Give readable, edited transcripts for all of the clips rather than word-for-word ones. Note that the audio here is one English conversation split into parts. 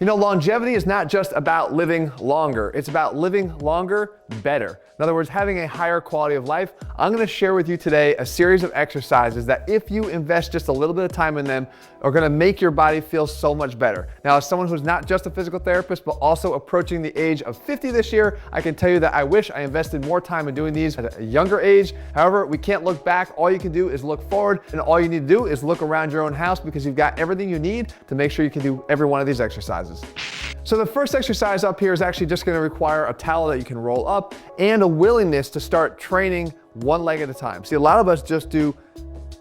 You know, longevity is not just about living longer. It's about living longer better. In other words, having a higher quality of life. I'm gonna share with you today a series of exercises that if you invest just a little bit of time in them, are gonna make your body feel so much better. Now, as someone who's not just a physical therapist, but also approaching the age of 50 this year, I can tell you that I wish I invested more time in doing these at a younger age. However, we can't look back. All you can do is look forward, and all you need to do is look around your own house because you've got everything you need to make sure you can do every one of these exercises. So the first exercise up here is actually just gonna require a towel that you can roll up and a willingness to start training one leg at a time. See, a lot of us just do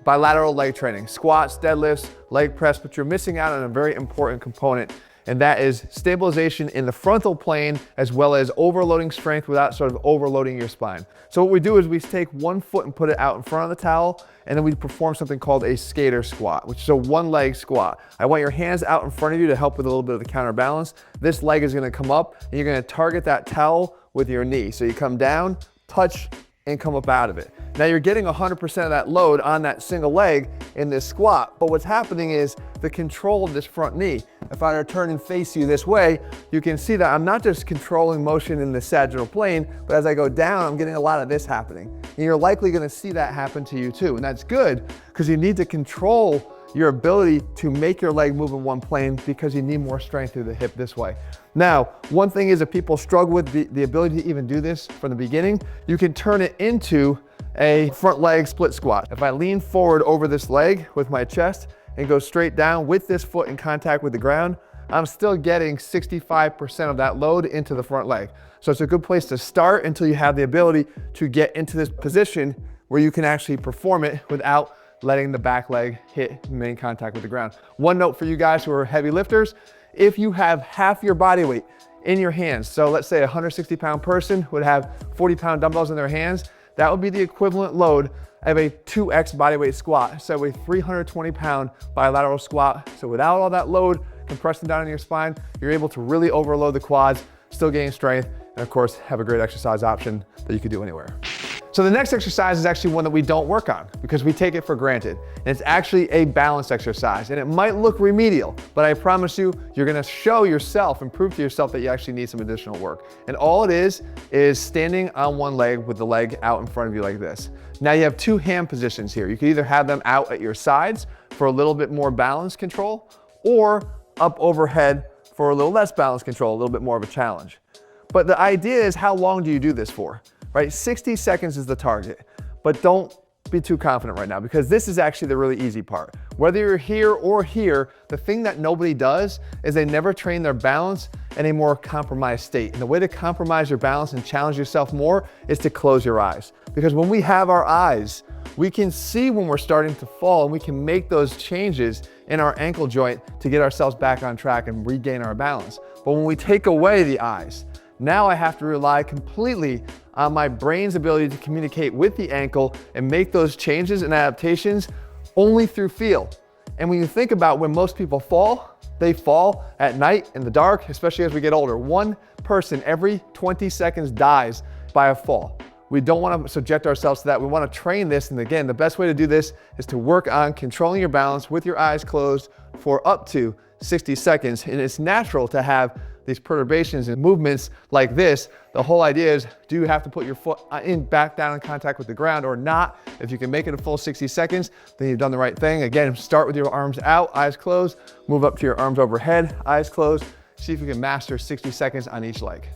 bilateral leg training, squats, deadlifts, leg press, but you're missing out on a very important component, and that is stabilization in the frontal plane, as well as overloading strength without sort of overloading your spine. So what we do is we take one foot and put it out in front of the towel, and then we perform something called a skater squat, which is a one leg squat. I want your hands out in front of you to help with a little bit of the counterbalance. This leg is gonna come up, and you're gonna target that towel with your knee. So you come down, touch, and come up out of it. Now you're getting 100% of that load on that single leg in this squat, but what's happening is the control of this front knee. If I were to turn and face you this way, you can see that I'm not just controlling motion in the sagittal plane, but as I go down, I'm getting a lot of this happening. And you're likely gonna see that happen to you too. And that's good, because you need to control your ability to make your leg move in one plane because you need more strength through the hip this way. Now, one thing is if people struggle with the ability to even do this from the beginning, you can turn it into a front leg split squat. If I lean forward over this leg with my chest and go straight down with this foot in contact with the ground, I'm still getting 65% of that load into the front leg. So it's a good place to start until you have the ability to get into this position where you can actually perform it without letting the back leg hit main contact with the ground. One note for you guys who are heavy lifters, if you have half your body weight in your hands, so let's say a 160-pound person would have 40-pound dumbbells in their hands, that would be the equivalent load of a 2x body weight squat, so a 320-pound bilateral squat. So without all that load compressing down in your spine, you're able to really overload the quads, still gain strength, and of course, have a great exercise option that you could do anywhere. So the next exercise is actually one that we don't work on because we take it for granted. And it's actually a balance exercise. And it might look remedial, but I promise you, you're gonna show yourself and prove to yourself that you actually need some additional work. And all it is standing on one leg with the leg out in front of you like this. Now you have two hand positions here. You can either have them out at your sides for a little bit more balance control, or up overhead for a little less balance control, a little bit more of a challenge. But the idea is, how long do you do this for? Right, 60 seconds is the target, but don't be too confident right now because this is actually the really easy part. Whether you're here or here, the thing that nobody does is they never train their balance in a more compromised state. And the way to compromise your balance and challenge yourself more is to close your eyes. Because when we have our eyes, we can see when we're starting to fall and we can make those changes in our ankle joint to get ourselves back on track and regain our balance. But when we take away the eyes, now I have to rely completely on my brain's ability to communicate with the ankle and make those changes and adaptations only through feel. And when you think about when most people fall, they fall at night in the dark, especially as we get older. One person every 20 seconds dies by a fall. We don't want to subject ourselves to that. We want to train this. And again, the best way to do this is to work on controlling your balance with your eyes closed for up to 60 seconds. And it's natural to have these perturbations and movements like this. The whole idea is, do you have to put your foot back down in contact with the ground or not? If you can make it a full 60 seconds, then you've done the right thing. Again, start with your arms out, eyes closed, move up to your arms overhead, eyes closed. See if you can master 60 seconds on each leg.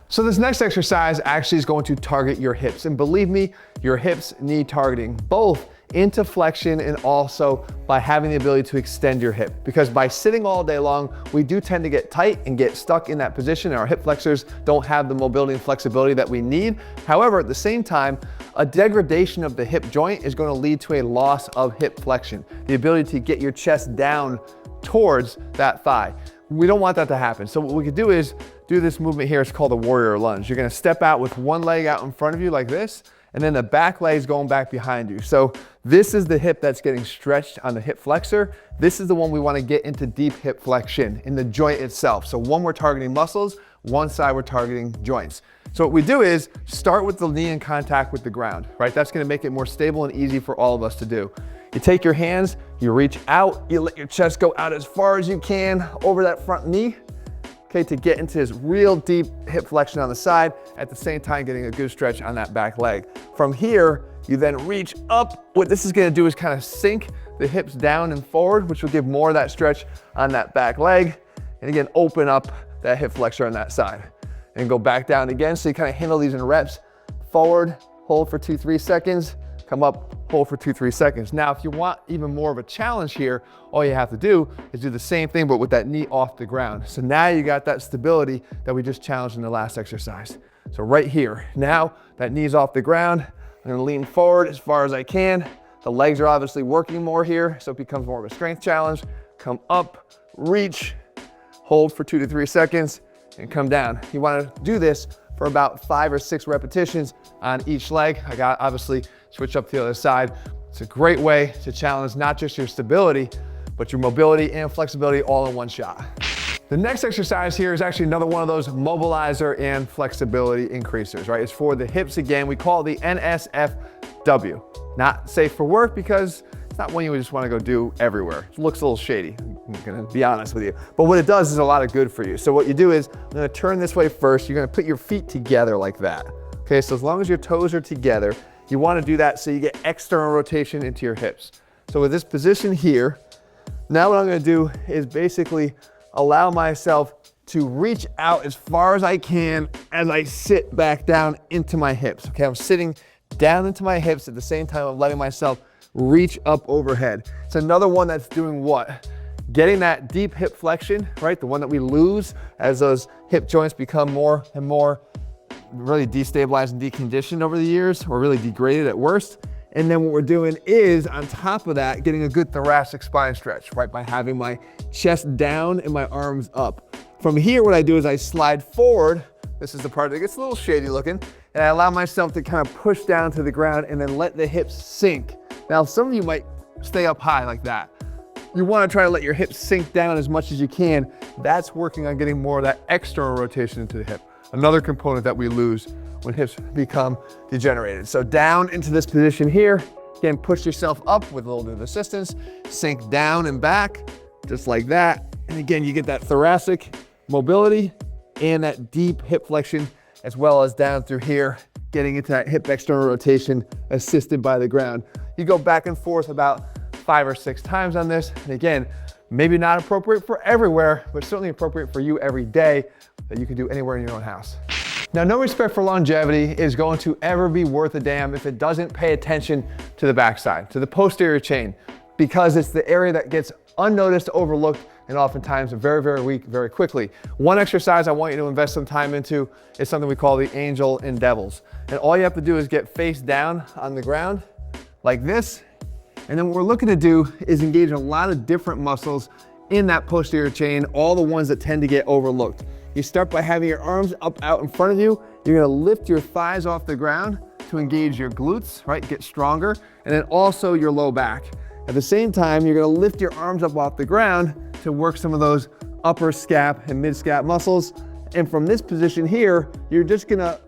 So this next exercise actually is going to target your hips. And believe me, your hips need targeting, both into flexion and also by having the ability to extend your hip. Because by sitting all day long, we do tend to get tight and get stuck in that position, and our hip flexors don't have the mobility and flexibility that we need. However, at the same time, a degradation of the hip joint is going to lead to a loss of hip flexion, the ability to get your chest down towards that thigh. We don't want that to happen. So what we could do is do this movement here. It's called a warrior lunge. You're gonna step out with one leg out in front of you like this, and then the back leg's going back behind you. So this is the hip that's getting stretched on the hip flexor. This is the one we wanna get into deep hip flexion in the joint itself. So one, we're targeting muscles, one side we're targeting joints. So what we do is start with the knee in contact with the ground, right? That's gonna make it more stable and easy for all of us to do. You take your hands, you reach out, you let your chest go out as far as you can over that front knee, okay, to get into this real deep hip flexion on the side, at the same time getting a good stretch on that back leg. From here, you then reach up. What this is gonna do is kind of sink the hips down and forward, which will give more of that stretch on that back leg. And again, open up that hip flexor on that side. And go back down again, so you kind of handle these in reps. Forward, hold for 2-3 seconds, come up, hold for 2-3 seconds. Now, if you want even more of a challenge here, all you have to do is do the same thing, but with that knee off the ground. So now you got that stability that we just challenged in the last exercise. So right here, now that knee's off the ground, I'm gonna lean forward as far as I can. The legs are obviously working more here, so it becomes more of a strength challenge. Come up, reach, hold for 2 to 3 seconds, and come down. You wanna do this for about 5 or 6 repetitions on each leg. I got obviously switch up to the other side. It's a great way to challenge not just your stability, but your mobility and flexibility all in one shot. The next exercise here is actually another one of those mobilizer and flexibility increasers, right? It's for the hips again. We call it the NSFW. Not safe for work because it's not one you just want to go do everywhere. It looks a little shady, I'm gonna be honest with you. But what it does is a lot of good for you. So what you do is, I'm gonna turn this way first. You're gonna put your feet together like that. Okay, so as long as your toes are together, you wanna do that so you get external rotation into your hips. So with this position here, now what I'm gonna do is basically allow myself to reach out as far as I can as I sit back down into my hips. Okay, I'm sitting down into my hips at the same time I'm letting myself reach up overhead. It's another one that's doing what? Getting that deep hip flexion, right? The one that we lose as those hip joints become more and more really destabilized and deconditioned over the years, or really degraded at worst. And then what we're doing is, on top of that, getting a good thoracic spine stretch, right? By having my chest down and my arms up. From here, what I do is I slide forward. This is the part that gets a little shady looking. And I allow myself to kind of push down to the ground and then let the hips sink. Now, some of you might stay up high like that. You want to try to let your hips sink down as much as you can. That's working on getting more of that external rotation into the hip. Another component that we lose when hips become degenerated. So down into this position here. Again, push yourself up with a little bit of assistance. Sink down and back, just like that. And again, you get that thoracic mobility and that deep hip flexion, as well as down through here, getting into that hip external rotation assisted by the ground. You go back and forth about 5 or 6 times on this. And again, maybe not appropriate for everywhere, but certainly appropriate for you every day, that you can do anywhere in your own house. Now, no respect for longevity is going to ever be worth a damn if it doesn't pay attention to the backside, to the posterior chain, because it's the area that gets unnoticed, overlooked, and oftentimes very, very weak very quickly. One exercise I want you to invest some time into is something we call the angel and devils. And all you have to do is get face down on the ground like this. And then what we're looking to do is engage a lot of different muscles in that posterior chain, all the ones that tend to get overlooked. You start by having your arms up out in front of you. You're gonna lift your thighs off the ground to engage your glutes, right? Get stronger. And then also your low back. At the same time, you're gonna lift your arms up off the ground to work some of those upper scap and mid scap muscles. And from this position here, you're just gonna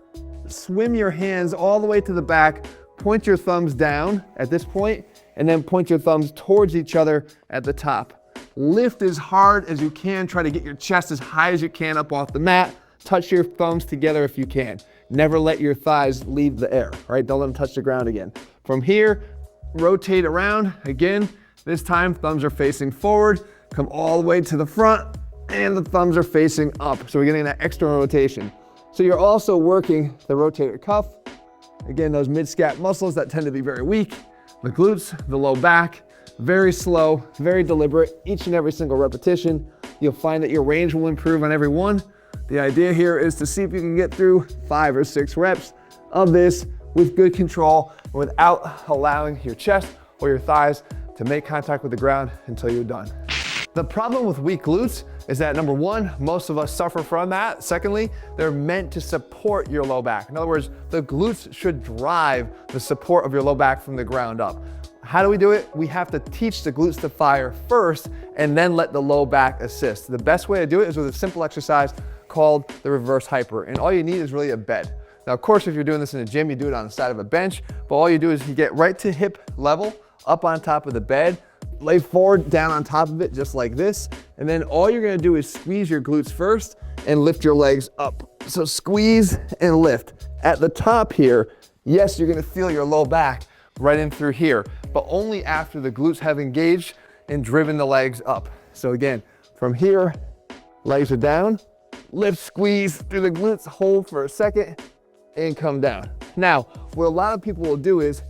swim your hands all the way to the back, point your thumbs down at this point, and then point your thumbs towards each other at the top. Lift as hard as you can. Try to get your chest as high as you can up off the mat. Touch your thumbs together if you can. Never let your thighs leave the air, right? Don't let them touch the ground again. From here, rotate around. Again, this time thumbs are facing forward. Come all the way to the front, and the thumbs are facing up. So we're getting that external rotation. So you're also working the rotator cuff. Again, those mid-scap muscles that tend to be very weak. The glutes, the low back. Very slow, very deliberate, each and every single repetition. You'll find that your range will improve on every one. The idea here is to see if you can get through 5 or 6 reps of this with good control, without allowing your chest or your thighs to make contact with the ground until you're done. The problem with weak glutes is that, number one, most of us suffer from that. Secondly, they're meant to support your low back. In other words, the glutes should drive the support of your low back from the ground up. How do we do it? We have to teach the glutes to fire first and then let the low back assist. The best way to do it is with a simple exercise called the reverse hyper. And all you need is really a bed. Now, of course, if you're doing this in a gym, you do it on the side of a bench, but all you do is you get right to hip level, up on top of the bed, lay forward down on top of it just like this. And then all you're gonna do is squeeze your glutes first and lift your legs up. So squeeze and lift. At the top here, yes, you're gonna feel your low back right in through here, but only after the glutes have engaged and driven the legs up. So again, from here, legs are down, lift, squeeze through the glutes, hold for a second, and come down. Now, what a lot of people will do is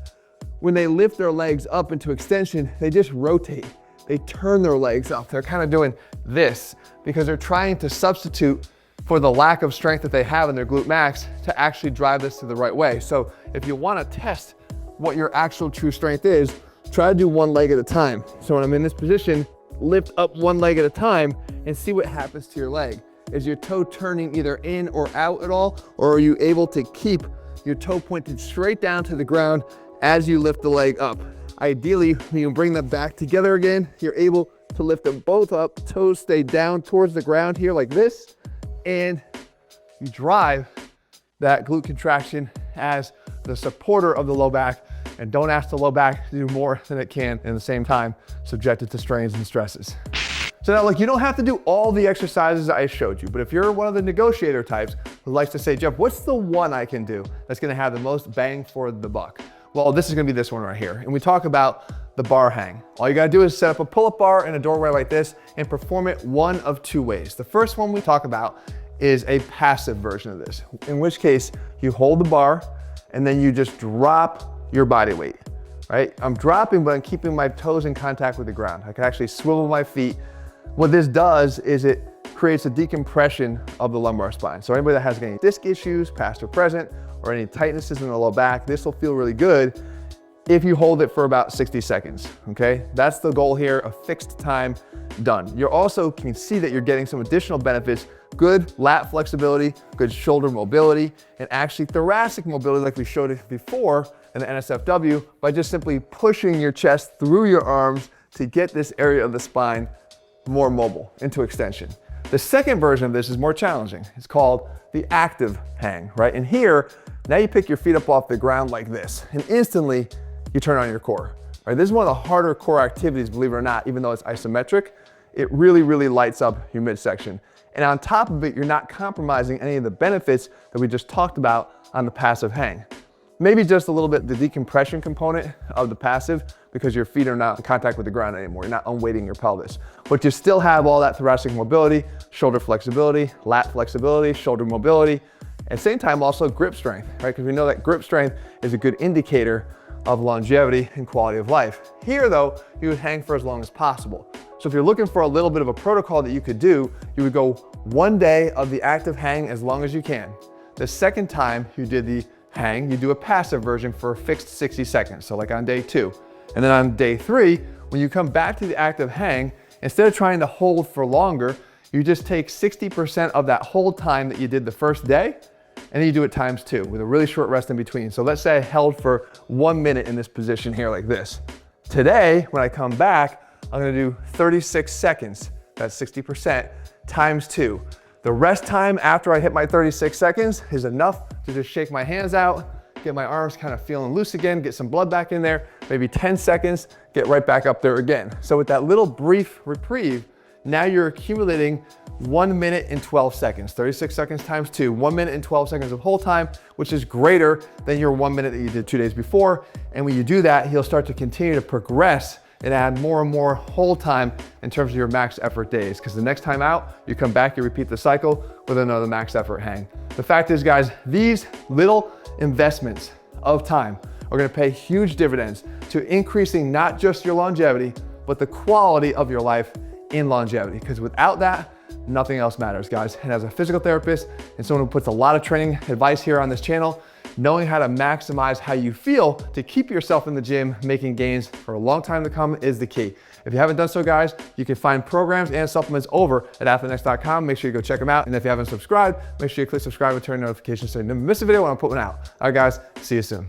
when they lift their legs up into extension, they just rotate. They turn their legs up. They're kind of doing this because they're trying to substitute for the lack of strength that they have in their glute max to actually drive this to the right way. So if you want to test what your actual true strength is, try to do one leg at a time. So when I'm in this position, lift up one leg at a time and see what happens to your leg. Is your toe turning either in or out at all? Or are you able to keep your toe pointed straight down to the ground as you lift the leg up? Ideally, when you bring them back together again, you're able to lift them both up, toes stay down towards the ground here like this, and you drive that glute contraction as the supporter of the low back, and don't ask the low back to do more than it can in the same time, subjected to strains and stresses. So now look, you don't have to do all the exercises I showed you, but if you're one of the negotiator types who likes to say, Jeff, what's the one I can do that's gonna have the most bang for the buck? Well, this is gonna be this one right here. And we talk about the bar hang. All you gotta do is set up a pull-up bar in a doorway like this and perform it one of two ways. The first one we talk about is a passive version of this, in which case you hold the bar and then you just drop your body weight, right? I'm dropping, but I'm keeping my toes in contact with the ground. I can actually swivel my feet. What this does is it creates a decompression of the lumbar spine. So anybody that has any disc issues, past or present, or any tightnesses in the low back, this will feel really good if you hold it for about 60 seconds, okay? That's the goal here, a fixed time, done. You also can see that you're getting some additional benefits, good lat flexibility, good shoulder mobility, and actually thoracic mobility like we showed it before in the NSFW by just simply pushing your chest through your arms to get this area of the spine more mobile into extension. The second version of this is more challenging. It's called the active hang, right? And here, now you pick your feet up off the ground like this, and instantly you turn on your core. Right? This is one of the harder core activities, believe it or not, even though it's isometric. It really, really lights up your midsection. And on top of it, you're not compromising any of the benefits that we just talked about on the passive hang. Maybe just a little bit the decompression component of the passive because your feet are not in contact with the ground anymore. You're not unweighting your pelvis. But you still have all that thoracic mobility, shoulder flexibility, lat flexibility, shoulder mobility, at the same time also grip strength, right? Because we know that grip strength is a good indicator of longevity and quality of life. Here though, you would hang for as long as possible. So if you're looking for a little bit of a protocol that you could do, you would go one day of the active hang as long as you can. The second time you did the hang, you do a passive version for a fixed 60 seconds. So like on day 2. And then on day 3, when you come back to the active hang, instead of trying to hold for longer, you just take 60% of that hold time that you did the first day, and then you do it times 2 with a really short rest in between. So let's say I held for 1 minute in this position here like this. Today, when I come back, I'm gonna do 36 seconds. That's 60% times 2. The rest time after I hit my 36 seconds is enough to just shake my hands out, get my arms kind of feeling loose again, get some blood back in there, maybe 10 seconds, get right back up there again. So with that little brief reprieve, now you're accumulating 1 minute and 12 seconds, 36 seconds times 2, 1 minute and 12 seconds of hold time, which is greater than your 1 minute that you did 2 days before. And when you do that, you'll start to continue to progress and add more and more hold time in terms of your max effort days. Because the next time out, you come back, you repeat the cycle with another max effort hang. The fact is, guys, these little investments of time are gonna pay huge dividends to increasing not just your longevity, but the quality of your life in longevity. Because without that, nothing else matters, guys. And as a physical therapist and someone who puts a lot of training advice here on this channel, knowing how to maximize how you feel to keep yourself in the gym making gains for a long time to come is the key. If you haven't done so, guys, you can find programs and supplements over at ATHLEAN-X.com. Make sure you go check them out. And if you haven't subscribed, make sure you click subscribe and turn notifications so you never miss a video when I put one out. All right, guys, see you soon.